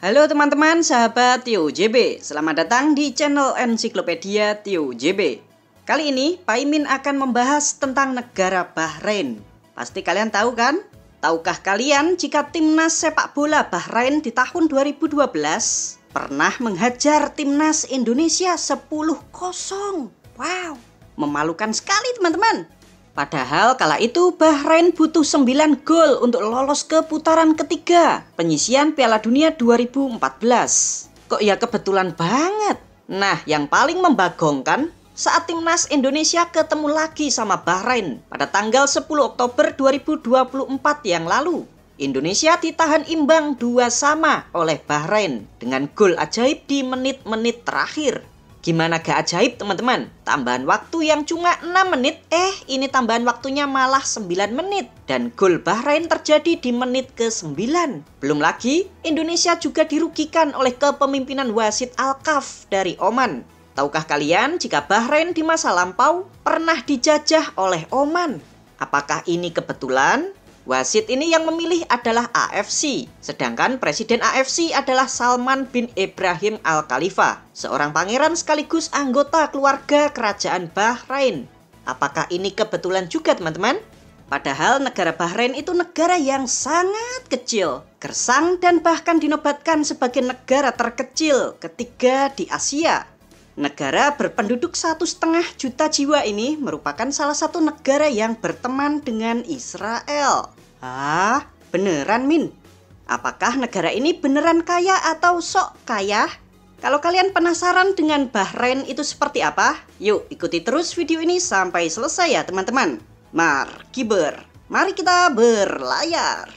Halo teman-teman, sahabat Tio JB. Selamat datang di channel Ensiklopedia Tio JB. Kali ini, Pak Imin akan membahas tentang negara Bahrain. Pasti kalian tahu kan? Tahukah kalian jika timnas sepak bola Bahrain di tahun 2012 pernah menghajar timnas Indonesia 10-0? Wow, memalukan sekali teman-teman. Padahal kala itu Bahrain butuh 9 gol untuk lolos ke putaran ketiga penyisian Piala Dunia 2014. Kok ya kebetulan banget. Nah, yang paling membagongkan saat timnas Indonesia ketemu lagi sama Bahrain pada tanggal 10 Oktober 2024 yang lalu. Indonesia ditahan imbang 2-2 oleh Bahrain dengan gol ajaib di menit-menit terakhir. Gimana gak ajaib teman-teman? Tambahan waktu yang cuma 6 menit, ini tambahan waktunya malah 9 menit. Dan gol Bahrain terjadi di menit ke-9. Belum lagi, Indonesia juga dirugikan oleh kepemimpinan wasit Alkaf dari Oman. Tahukah kalian jika Bahrain di masa lampau pernah dijajah oleh Oman? Apakah ini kebetulan? Wasit ini yang memilih adalah AFC, sedangkan presiden AFC adalah Salman bin Ibrahim Al Khalifa, seorang pangeran sekaligus anggota keluarga kerajaan Bahrain. Apakah ini kebetulan juga teman-teman? Padahal negara Bahrain itu negara yang sangat kecil, gersang dan bahkan dinobatkan sebagai negara terkecil ketiga di Asia. Negara berpenduduk 1,5 juta jiwa ini merupakan salah satu negara yang berteman dengan Israel. Beneran Min? Apakah negara ini beneran kaya atau sok kaya? Kalau kalian penasaran dengan Bahrain itu seperti apa, yuk ikuti terus video ini sampai selesai ya teman-teman. Mari kita berlayar.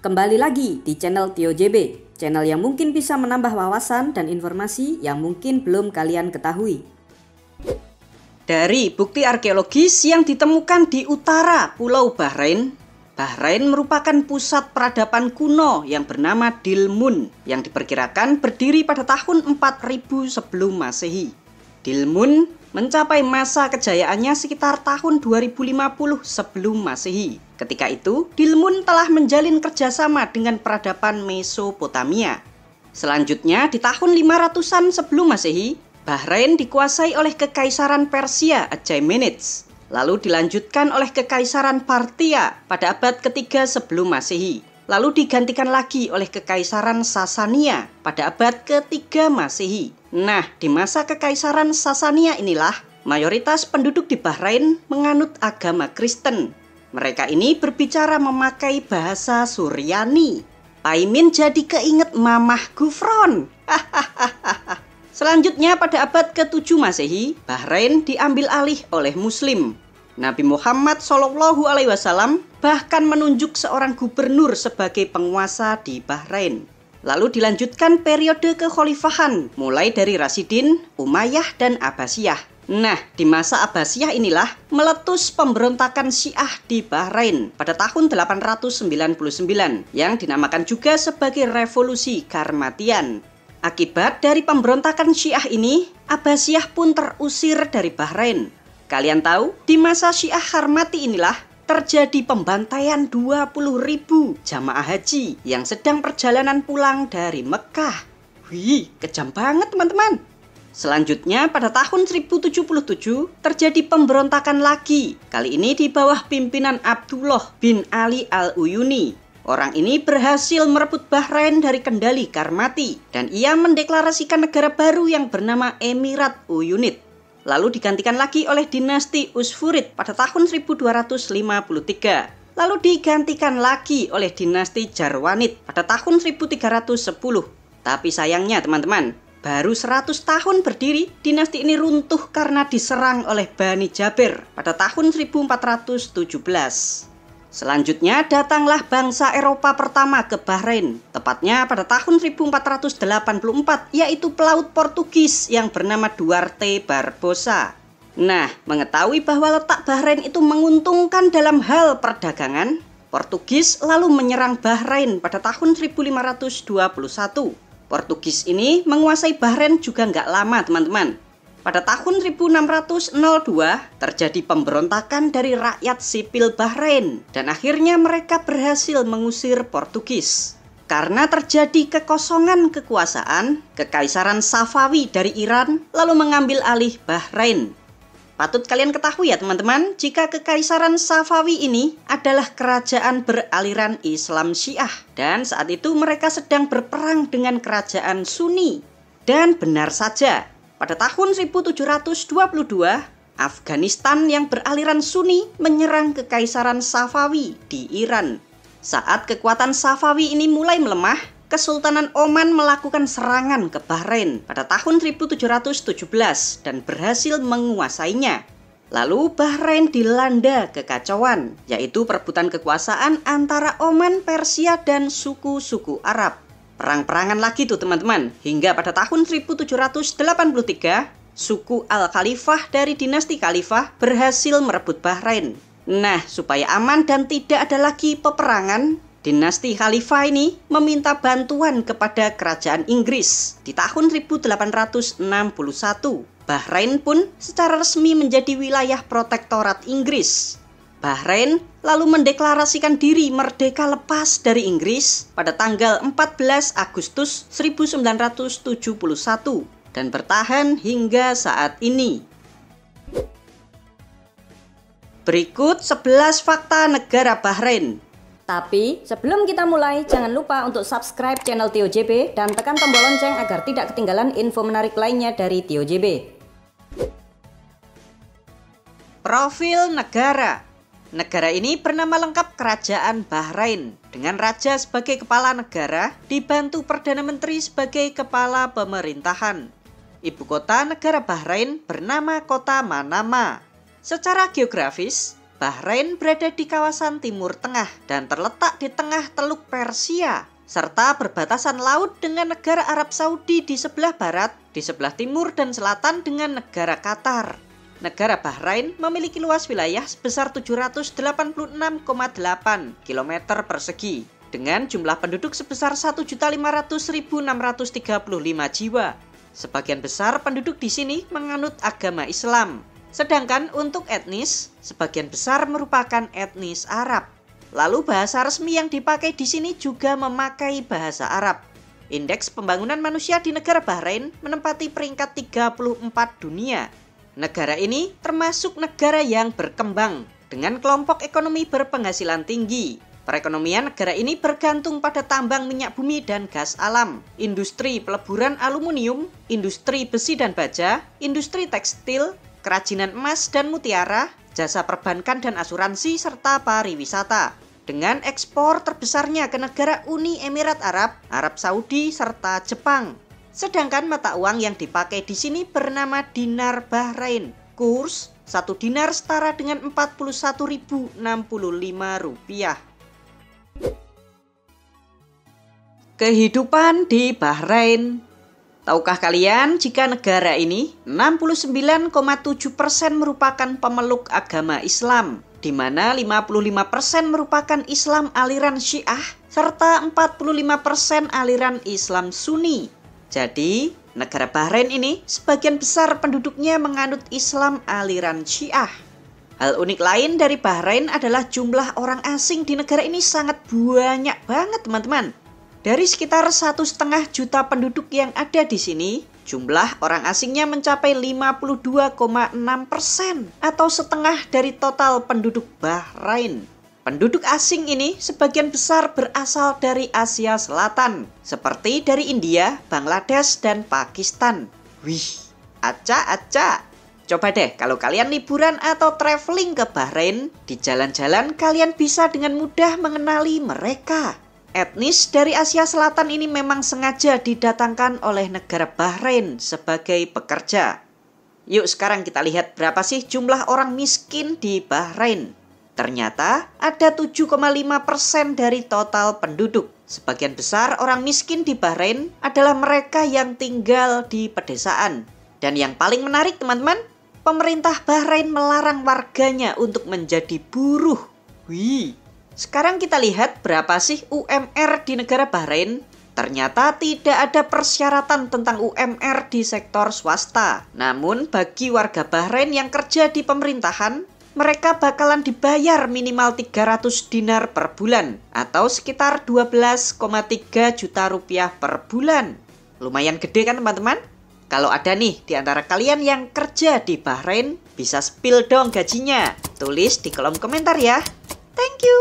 Kembali lagi di channel Tio JB, channel yang mungkin bisa menambah wawasan dan informasi yang mungkin belum kalian ketahui. Dari bukti arkeologis yang ditemukan di utara Pulau Bahrain, Bahrain merupakan pusat peradaban kuno yang bernama Dilmun yang diperkirakan berdiri pada tahun 4000 sebelum Masehi. Dilmun mencapai masa kejayaannya sekitar tahun 2050 sebelum Masehi. Ketika itu, Dilmun telah menjalin kerjasama dengan peradaban Mesopotamia. Selanjutnya, di tahun 500-an sebelum Masehi, Bahrain dikuasai oleh Kekaisaran Persia Achaemenids. Lalu dilanjutkan oleh Kekaisaran Parthia pada abad ketiga sebelum Masehi. Lalu digantikan lagi oleh Kekaisaran Sasania pada abad ketiga Masehi. Nah, di masa Kekaisaran Sasania inilah mayoritas penduduk di Bahrain menganut agama Kristen. Mereka ini berbicara memakai bahasa Suryani. Pak Imin jadi keinget Mamah Gufron. Selanjutnya pada abad ke-7 Masehi, Bahrain diambil alih oleh Muslim. Nabi Muhammad SAW bahkan menunjuk seorang gubernur sebagai penguasa di Bahrain. Lalu dilanjutkan periode kekhalifahan, mulai dari Rasyidin, Umayyah, dan Abbasiyah. Nah, di masa Abbasiyah inilah meletus pemberontakan Syiah di Bahrain pada tahun 899 yang dinamakan juga sebagai Revolusi Karmatian. Akibat dari pemberontakan Syiah ini, Abbasiyah pun terusir dari Bahrain. Kalian tahu, di masa Syiah Karmati inilah terjadi pembantaian 20.000 jamaah haji yang sedang perjalanan pulang dari Mekah. Wih, kejam banget teman-teman. Selanjutnya pada tahun 1077 terjadi pemberontakan lagi. Kali ini di bawah pimpinan Abdullah bin Ali Al-Uyuni. Orang ini berhasil merebut Bahrain dari kendali Karmati dan ia mendeklarasikan negara baru yang bernama Emirat Uyunid. Lalu digantikan lagi oleh dinasti Usfurid pada tahun 1253. Lalu digantikan lagi oleh dinasti Jarwanid pada tahun 1310. Tapi sayangnya teman-teman, baru 100 tahun berdiri, dinasti ini runtuh karena diserang oleh Bani Jabir pada tahun 1417. Selanjutnya datanglah bangsa Eropa pertama ke Bahrain, tepatnya pada tahun 1484, yaitu pelaut Portugis yang bernama Duarte Barbosa. Nah, mengetahui bahwa letak Bahrain itu menguntungkan dalam hal perdagangan, Portugis lalu menyerang Bahrain pada tahun 1521. Portugis ini menguasai Bahrain juga nggak lama teman-teman. Pada tahun 1602 terjadi pemberontakan dari rakyat sipil Bahrain dan akhirnya mereka berhasil mengusir Portugis. karena terjadi kekosongan kekuasaan, Kekaisaran Safawi dari Iran lalu mengambil alih Bahrain. Patut kalian ketahui ya teman-teman, jika Kekaisaran Safawi ini adalah kerajaan beraliran Islam Syiah. Dan saat itu mereka sedang berperang dengan kerajaan Sunni. Dan benar saja, pada tahun 1722, Afghanistan yang beraliran Sunni menyerang Kekaisaran Safawi di Iran. Saat kekuatan Safawi ini mulai melemah, Kesultanan Oman melakukan serangan ke Bahrain pada tahun 1717 dan berhasil menguasainya. Lalu Bahrain dilanda kekacauan, yaitu perebutan kekuasaan antara Oman, Persia, dan suku-suku Arab. Perang-perangan lagi tuh teman-teman, hingga pada tahun 1783, suku Al-Khalifah dari dinasti Khalifah berhasil merebut Bahrain. Nah, supaya aman dan tidak ada lagi peperangan, dinasti Khalifah ini meminta bantuan kepada kerajaan Inggris. Di tahun 1861, Bahrain pun secara resmi menjadi wilayah protektorat Inggris. Bahrain lalu mendeklarasikan diri merdeka lepas dari Inggris pada tanggal 14 Agustus 1971 dan bertahan hingga saat ini. Berikut 11 fakta negara Bahrain. Tapi sebelum kita mulai, jangan lupa untuk subscribe channel Tio JB dan tekan tombol lonceng agar tidak ketinggalan info menarik lainnya dari Tio JB. Profil negara. Negara ini bernama lengkap Kerajaan Bahrain, dengan raja sebagai kepala negara, dibantu Perdana Menteri sebagai kepala pemerintahan. Ibu kota negara Bahrain bernama Kota Manama. Secara geografis, Bahrain berada di kawasan Timur Tengah dan terletak di tengah Teluk Persia, serta berbatasan laut dengan negara Arab Saudi di sebelah barat, di sebelah timur dan selatan dengan negara Qatar. Negara Bahrain memiliki luas wilayah sebesar 786,8 km persegi, dengan jumlah penduduk sebesar 1.500.635 jiwa. Sebagian besar penduduk di sini menganut agama Islam. Sedangkan untuk etnis, sebagian besar merupakan etnis Arab. Lalu bahasa resmi yang dipakai di sini juga memakai bahasa Arab. Indeks pembangunan manusia di negara Bahrain menempati peringkat 34 dunia. Negara ini termasuk negara yang berkembang dengan kelompok ekonomi berpenghasilan tinggi. Perekonomian negara ini bergantung pada tambang minyak bumi dan gas alam, industri peleburan aluminium, industri besi dan baja, industri tekstil, kerajinan emas dan mutiara, jasa perbankan dan asuransi, serta pariwisata. Dengan ekspor terbesarnya ke negara Uni Emirat Arab, Arab Saudi, serta Jepang. Sedangkan mata uang yang dipakai di sini bernama dinar Bahrain. Kurs 1 dinar setara dengan 41.065 rupiah. Kehidupan di Bahrain. Tahukah kalian jika negara ini 69,7% merupakan pemeluk agama Islam, di mana 55% merupakan Islam aliran Syiah, serta 45% aliran Islam Sunni. Jadi, negara Bahrain ini sebagian besar penduduknya menganut Islam aliran Syiah. Hal unik lain dari Bahrain adalah jumlah orang asing di negara ini sangat banyak banget teman-teman. Dari sekitar 1,5 juta penduduk yang ada di sini, jumlah orang asingnya mencapai 52,6% atau setengah dari total penduduk Bahrain. Penduduk asing ini sebagian besar berasal dari Asia Selatan, seperti dari India, Bangladesh, dan Pakistan. Wih, acak-acak. Coba deh kalau kalian liburan atau traveling ke Bahrain, di jalan-jalan kalian bisa dengan mudah mengenali mereka. Etnis dari Asia Selatan ini memang sengaja didatangkan oleh negara Bahrain sebagai pekerja. Yuk sekarang kita lihat berapa sih jumlah orang miskin di Bahrain. Ternyata ada 7,5% dari total penduduk. Sebagian besar orang miskin di Bahrain adalah mereka yang tinggal di pedesaan. Dan yang paling menarik teman-teman, pemerintah Bahrain melarang warganya untuk menjadi buruh. Wih. Sekarang kita lihat berapa sih UMR di negara Bahrain. Ternyata tidak ada persyaratan tentang UMR di sektor swasta. Namun bagi warga Bahrain yang kerja di pemerintahan, mereka bakalan dibayar minimal 300 dinar per bulan atau sekitar 12,3 juta rupiah per bulan. Lumayan gede kan teman-teman? Kalau ada nih di antara kalian yang kerja di Bahrain, bisa spill dong gajinya. Tulis di kolom komentar ya. Thank you.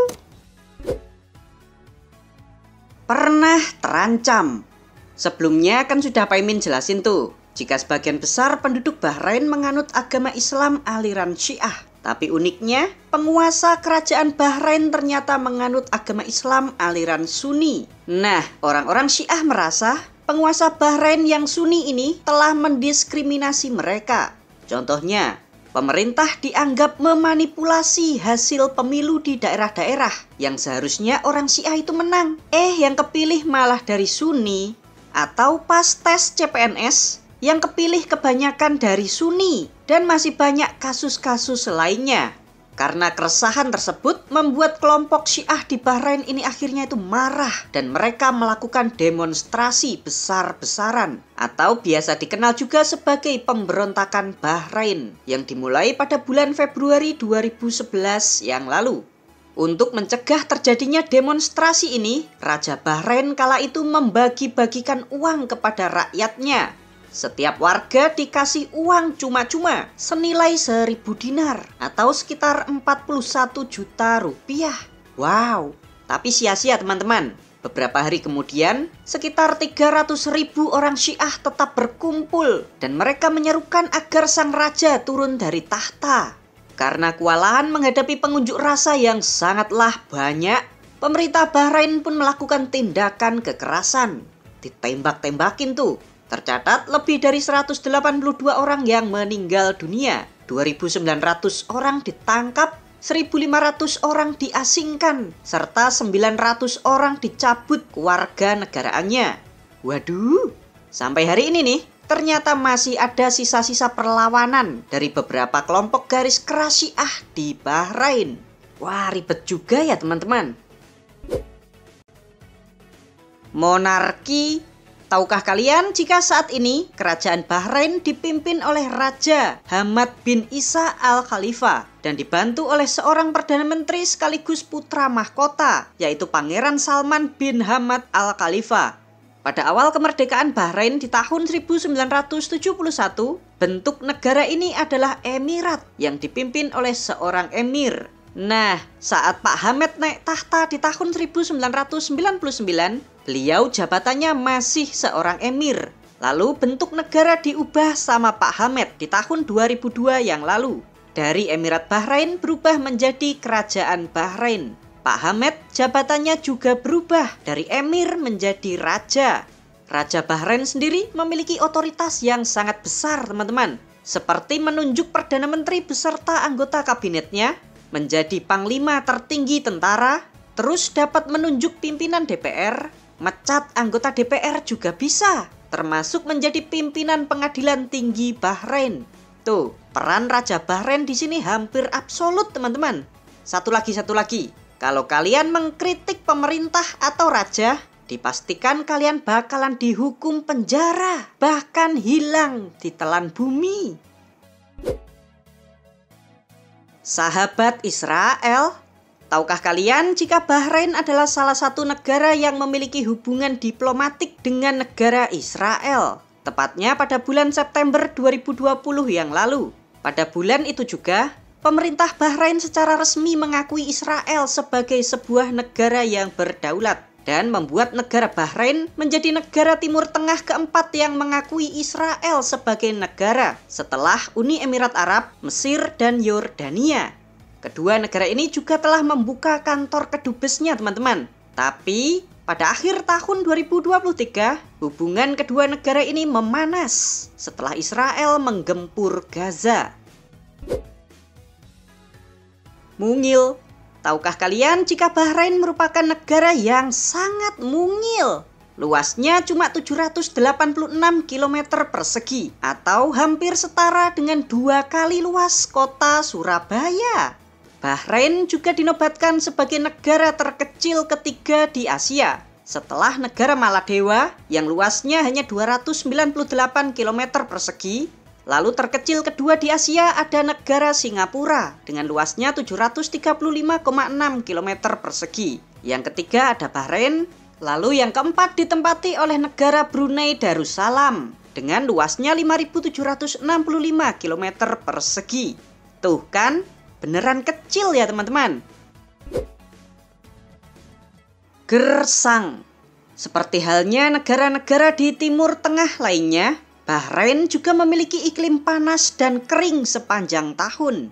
Pernah terancam. Sebelumnya kan sudah Pak Imin jelasin tuh, jika sebagian besar penduduk Bahrain menganut agama Islam aliran Syiah. Tapi uniknya, penguasa kerajaan Bahrain ternyata menganut agama Islam aliran Sunni. Nah, orang-orang Syiah merasa penguasa Bahrain yang Sunni ini telah mendiskriminasi mereka. Contohnya, pemerintah dianggap memanipulasi hasil pemilu di daerah-daerah yang seharusnya orang Syiah itu menang. Yang kepilih malah dari Sunni. Atau pas tes CPNS, yang kepilih kebanyakan dari Sunni. Dan masih banyak kasus-kasus lainnya. Karena keresahan tersebut membuat kelompok Syiah di Bahrain ini akhirnya itu marah dan mereka melakukan demonstrasi besar-besaran atau biasa dikenal juga sebagai pemberontakan Bahrain yang dimulai pada bulan Februari 2011 yang lalu. Untuk mencegah terjadinya demonstrasi ini, Raja Bahrain kala itu membagi-bagikan uang kepada rakyatnya. Setiap warga dikasih uang cuma-cuma senilai 1.000 dinar atau sekitar 41 juta rupiah. Wow, tapi sia-sia teman-teman. Beberapa hari kemudian, sekitar 300.000 orang Syiah tetap berkumpul dan mereka menyerukan agar sang raja turun dari tahta. Karena kewalahan menghadapi pengunjuk rasa yang sangatlah banyak, pemerintah Bahrain pun melakukan tindakan kekerasan. Ditembak-tembakin tuh. Tercatat lebih dari 182 orang yang meninggal dunia, 2.900 orang ditangkap, 1.500 orang diasingkan, serta 900 orang dicabut kewarganegaraannya. Waduh, sampai hari ini nih, ternyata masih ada sisa-sisa perlawanan dari beberapa kelompok garis keras Syiah di Bahrain. Wah, ribet juga ya teman-teman. Monarki. Tahukah kalian jika saat ini kerajaan Bahrain dipimpin oleh Raja Hamad bin Isa Al Khalifa dan dibantu oleh seorang Perdana Menteri sekaligus putra mahkota, yaitu Pangeran Salman bin Hamad Al Khalifa. Pada awal kemerdekaan Bahrain di tahun 1971, bentuk negara ini adalah emirat yang dipimpin oleh seorang emir. Nah, saat Pak Hamad naik tahta di tahun 1999, beliau jabatannya masih seorang emir. Lalu bentuk negara diubah sama Pak Hamad di tahun 2002 yang lalu. Dari Emirat Bahrain berubah menjadi Kerajaan Bahrain. Pak Hamad jabatannya juga berubah dari emir menjadi raja. Raja Bahrain sendiri memiliki otoritas yang sangat besar teman-teman. Seperti menunjuk Perdana Menteri beserta anggota kabinetnya menjadi panglima tertinggi tentara, terus dapat menunjuk pimpinan DPR, mecat anggota DPR juga bisa, termasuk menjadi pimpinan pengadilan tinggi Bahrain. Tuh, peran Raja Bahrain di sini hampir absolut teman-teman. Satu lagi. Kalau kalian mengkritik pemerintah atau raja, dipastikan kalian bakalan dihukum penjara, bahkan hilang ditelan bumi. Sahabat Israel, tahukah kalian jika Bahrain adalah salah satu negara yang memiliki hubungan diplomatik dengan negara Israel? Tepatnya pada bulan September 2020 yang lalu. Pada bulan itu juga, pemerintah Bahrain secara resmi mengakui Israel sebagai sebuah negara yang berdaulat dan membuat negara Bahrain menjadi negara Timur Tengah keempat yang mengakui Israel sebagai negara setelah Uni Emirat Arab, Mesir, dan Yordania. Kedua negara ini juga telah membuka kantor kedubesnya teman-teman. Tapi pada akhir tahun 2023, hubungan kedua negara ini memanas setelah Israel menggempur Gaza. Mungil. Tahukah kalian jika Bahrain merupakan negara yang sangat mungil? Luasnya cuma 786 km persegi atau hampir setara dengan 2 kali luas kota Surabaya. Bahrain juga dinobatkan sebagai negara terkecil ketiga di Asia setelah negara Maladewa yang luasnya hanya 298 km persegi Lalu terkecil kedua di Asia ada negara Singapura dengan luasnya 735,6 km persegi. Yang ketiga ada Bahrain. Lalu yang keempat ditempati oleh negara Brunei Darussalam dengan luasnya 5.765 km persegi. Tuh kan, beneran kecil ya teman-teman. Gersang. Seperti halnya negara-negara di Timur Tengah lainnya, Bahrain juga memiliki iklim panas dan kering sepanjang tahun.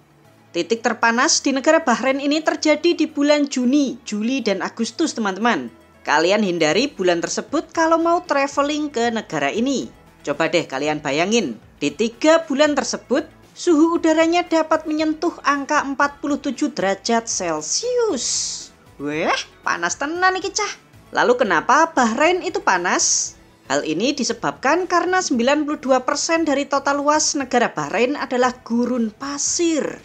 Titik terpanas di negara Bahrain ini terjadi di bulan Juni, Juli, dan Agustus teman-teman. Kalian hindari bulan tersebut kalau mau traveling ke negara ini. Coba deh kalian bayangin, di 3 bulan tersebut suhu udaranya dapat menyentuh angka 47 derajat Celcius. Wah, panas tenan iki cah. Lalu kenapa Bahrain itu panas? Hal ini disebabkan karena 92% dari total luas negara Bahrain adalah gurun pasir.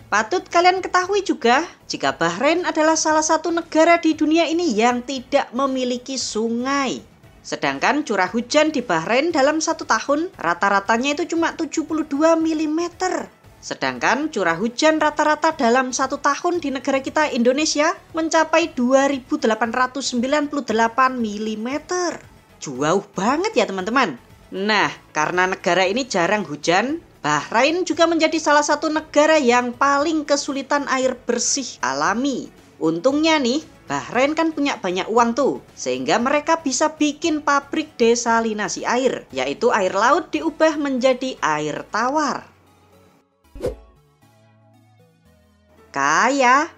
Patut kalian ketahui juga, jika Bahrain adalah salah satu negara di dunia ini yang tidak memiliki sungai. Sedangkan curah hujan di Bahrain dalam 1 tahun rata-ratanya itu cuma 72 mm. Sedangkan curah hujan rata-rata dalam 1 tahun di negara kita Indonesia mencapai 2.898 mm. Jauh banget ya teman-teman. Nah, karena negara ini jarang hujan, Bahrain juga menjadi salah satu negara yang paling kesulitan air bersih alami. Untungnya nih, Bahrain kan punya banyak uang tuh, sehingga mereka bisa bikin pabrik desalinasi air, yaitu air laut diubah menjadi air tawar. Kaya.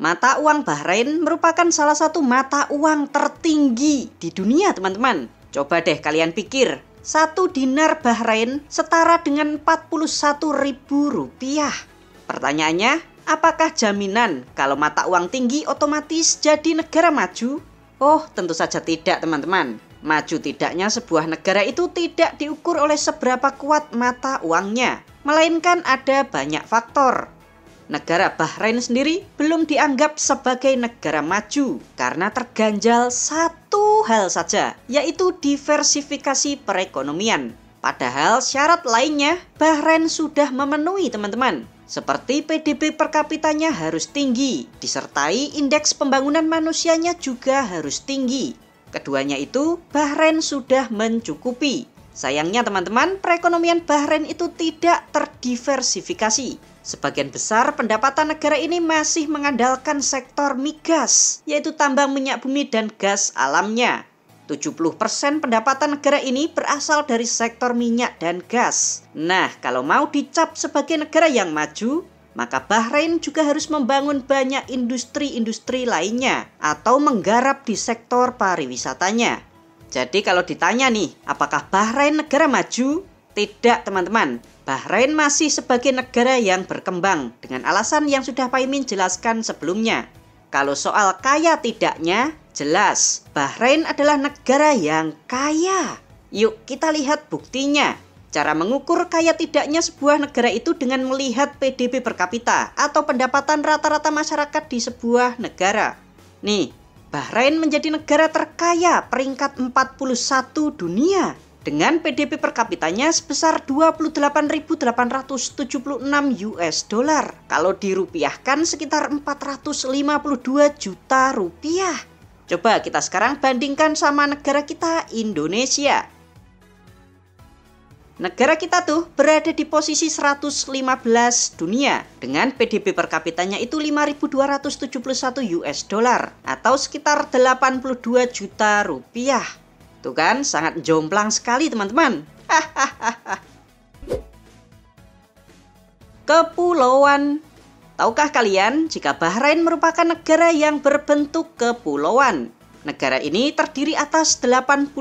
Mata uang Bahrain merupakan salah satu mata uang tertinggi di dunia teman-teman. Coba deh kalian pikir, 1 dinar Bahrain setara dengan Rp41.000. Pertanyaannya, apakah jaminan kalau mata uang tinggi otomatis jadi negara maju? Oh, tentu saja tidak teman-teman. Maju tidaknya sebuah negara itu tidak diukur oleh seberapa kuat mata uangnya, melainkan ada banyak faktor. Negara Bahrain sendiri belum dianggap sebagai negara maju karena terganjal satu hal saja, yaitu diversifikasi perekonomian. Padahal syarat lainnya Bahrain sudah memenuhi teman-teman. Seperti PDB per kapitanya harus tinggi, disertai indeks pembangunan manusianya juga harus tinggi. Keduanya itu Bahrain sudah mencukupi. Sayangnya teman-teman, perekonomian Bahrain itu tidak terdiversifikasi. Sebagian besar pendapatan negara ini masih mengandalkan sektor migas, yaitu tambang minyak bumi dan gas alamnya. 70% pendapatan negara ini berasal dari sektor minyak dan gas. Nah, kalau mau dicap sebagai negara yang maju, maka Bahrain juga harus membangun banyak industri-industri lainnya atau menggarap di sektor pariwisatanya. Jadi kalau ditanya nih, apakah Bahrain negara maju? Tidak teman-teman. Bahrain masih sebagai negara yang berkembang dengan alasan yang sudah Pak Imin jelaskan sebelumnya. Kalau soal kaya tidaknya, jelas Bahrain adalah negara yang kaya. Yuk kita lihat buktinya. Cara mengukur kaya tidaknya sebuah negara itu dengan melihat PDB per kapita atau pendapatan rata-rata masyarakat di sebuah negara. Nih, Bahrain menjadi negara terkaya peringkat 41 dunia. Dengan PDB per kapitanya sebesar 28.876 US dollar. Kalau dirupiahkan sekitar 452 juta rupiah. Coba kita sekarang bandingkan sama negara kita Indonesia. Negara kita tuh berada di posisi 115 dunia dengan PDB per kapitanya itu 5.271 US dollar atau sekitar 82 juta rupiah. Tuh kan, sangat jomplang sekali teman-teman. Kepulauan. Tahukah kalian jika Bahrain merupakan negara yang berbentuk kepulauan? Negara ini terdiri atas 83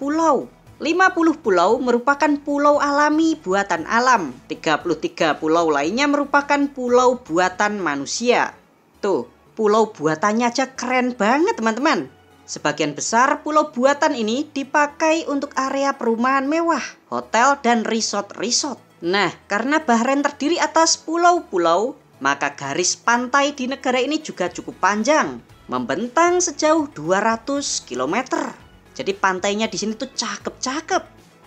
pulau. 50 pulau merupakan pulau alami buatan alam. 33 pulau lainnya merupakan pulau buatan manusia. Tuh, pulau buatannya aja keren banget teman-teman. Sebagian besar pulau buatan ini dipakai untuk area perumahan mewah, hotel, dan resort-resort. Nah, karena Bahrain terdiri atas pulau-pulau, maka garis pantai di negara ini juga cukup panjang, membentang sejauh 200 km. Jadi pantainya di sini tuh cakep-cakep.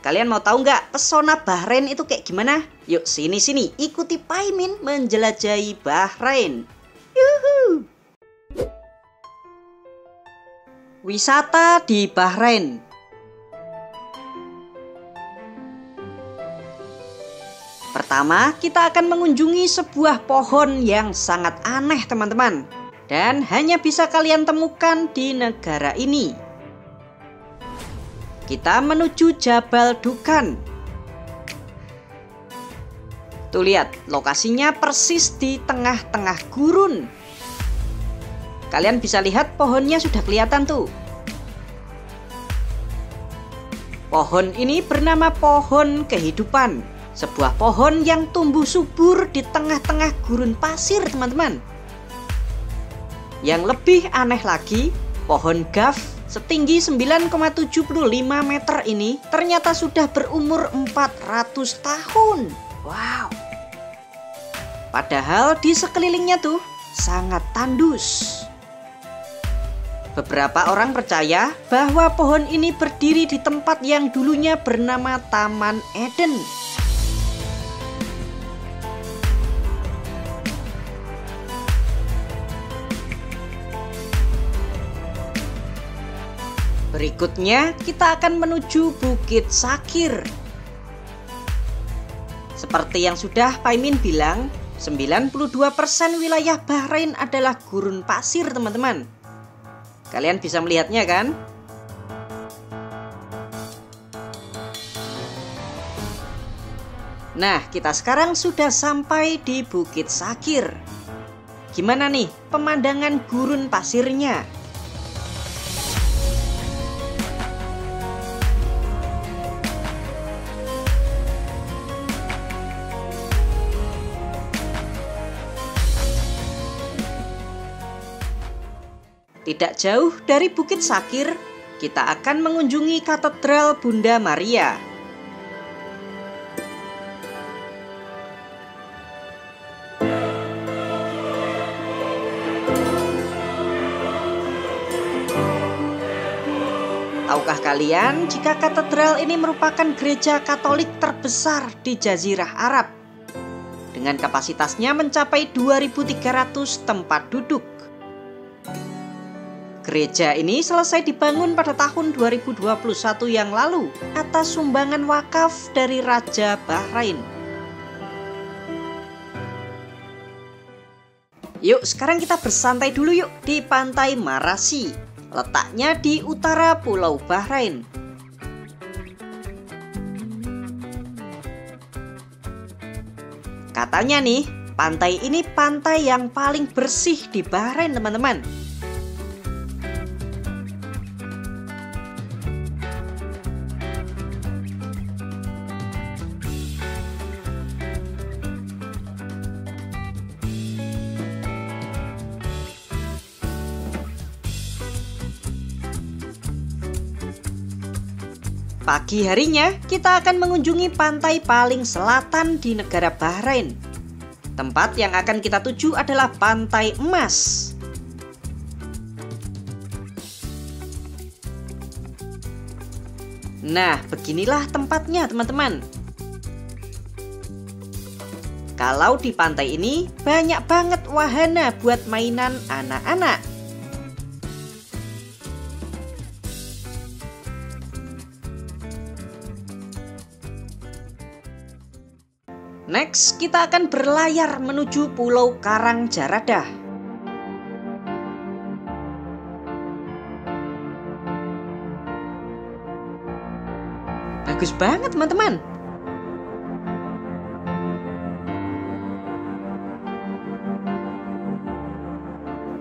Kalian mau tahu nggak pesona Bahrain itu kayak gimana? Yuk sini, ikuti Paimin menjelajahi Bahrain. Yuhu! Wisata di Bahrain. Pertama, kita akan mengunjungi sebuah pohon yang sangat aneh teman-teman. Dan hanya bisa kalian temukan di negara ini. Kita menuju Jabal Dukan. Tuh lihat, lokasinya persis di tengah-tengah gurun. Kalian bisa lihat pohonnya sudah kelihatan tuh. Pohon ini bernama pohon kehidupan. Sebuah pohon yang tumbuh subur di tengah-tengah gurun pasir teman-teman. Yang lebih aneh lagi, pohon gaf setinggi 9,75 meter ini ternyata sudah berumur 400 tahun. Wow. Padahal di sekelilingnya tuh sangat tandus. Beberapa orang percaya bahwa pohon ini berdiri di tempat yang dulunya bernama Taman Eden. Berikutnya kita akan menuju Bukit Sakir. Seperti yang sudah Paimin bilang, 92% wilayah Bahrain adalah gurun pasir teman-teman. Kalian bisa melihatnya kan? Nah, kita sekarang sudah sampai di Bukit Sakir. Gimana nih pemandangan gurun pasirnya? Tidak jauh dari Bukit Sakir, kita akan mengunjungi Katedral Bunda Maria. Tahukah kalian jika katedral ini merupakan gereja Katolik terbesar di Jazirah Arab? Dengan kapasitasnya mencapai 2.300 tempat duduk. Gereja ini selesai dibangun pada tahun 2021 yang lalu atas sumbangan wakaf dari Raja Bahrain. Yuk sekarang kita bersantai dulu yuk di Pantai Marasi. Letaknya di utara Pulau Bahrain. Katanya nih, pantai ini pantai yang paling bersih di Bahrain teman-teman. Pagi harinya, kita akan mengunjungi pantai paling selatan di negara Bahrain. Tempat yang akan kita tuju adalah Pantai Emas. Nah, beginilah tempatnya teman-teman. Kalau di pantai ini, banyak banget wahana buat mainan anak-anak. Next, kita akan berlayar menuju Pulau Karangjaraddah. Bagus banget teman-teman.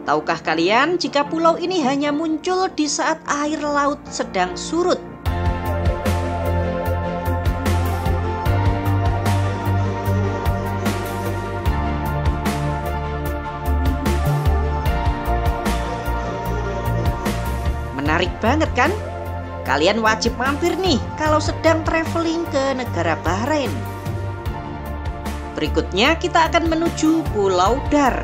Tahukah kalian jika pulau ini hanya muncul di saat air laut sedang surut? Menarik banget kan? Kalian wajib mampir nih kalau sedang traveling ke negara Bahrain. Berikutnya kita akan menuju Pulau Dar.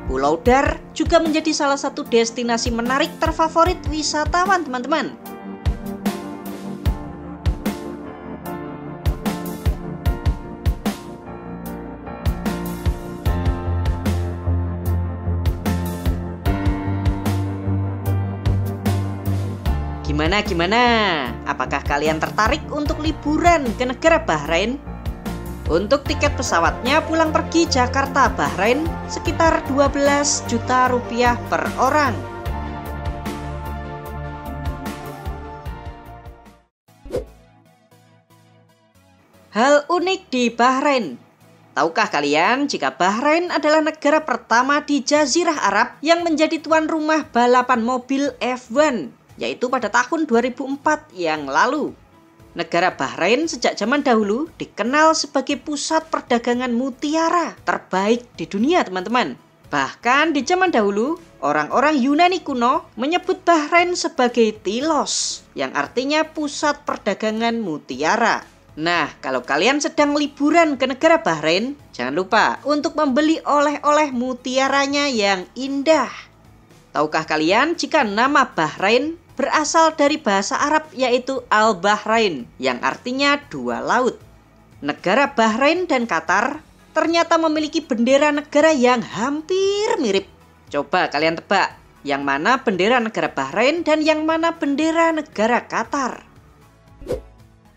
Pulau Dar juga menjadi salah satu destinasi menarik terfavorit wisatawan teman-teman. Gimana? Apakah kalian tertarik untuk liburan ke negara Bahrain? Untuk tiket pesawatnya pulang pergi Jakarta Bahrain sekitar 12 juta rupiah per orang. Hal unik di Bahrain. Tahukah kalian jika Bahrain adalah negara pertama di Jazirah Arab yang menjadi tuan rumah balapan mobil F1, yaitu pada tahun 2004 yang lalu. Negara Bahrain sejak zaman dahulu dikenal sebagai pusat perdagangan mutiara terbaik di dunia teman-teman. Bahkan di zaman dahulu, orang-orang Yunani kuno menyebut Bahrain sebagai Tilos, yang artinya pusat perdagangan mutiara. Nah, kalau kalian sedang liburan ke negara Bahrain, jangan lupa untuk membeli oleh-oleh mutiaranya yang indah. Tahukah kalian jika nama Bahrain berasal dari bahasa Arab yaitu Al-Bahrain yang artinya dua laut. Negara Bahrain dan Qatar ternyata memiliki bendera negara yang hampir mirip. Coba kalian tebak, yang mana bendera negara Bahrain dan yang mana bendera negara Qatar?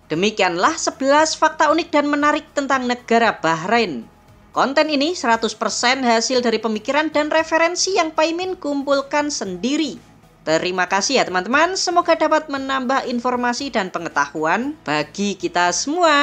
Demikianlah 11 fakta unik dan menarik tentang negara Bahrain. Konten ini 100% hasil dari pemikiran dan referensi yang Paimin kumpulkan sendiri. Terima kasih ya teman-teman, semoga dapat menambah informasi dan pengetahuan bagi kita semua.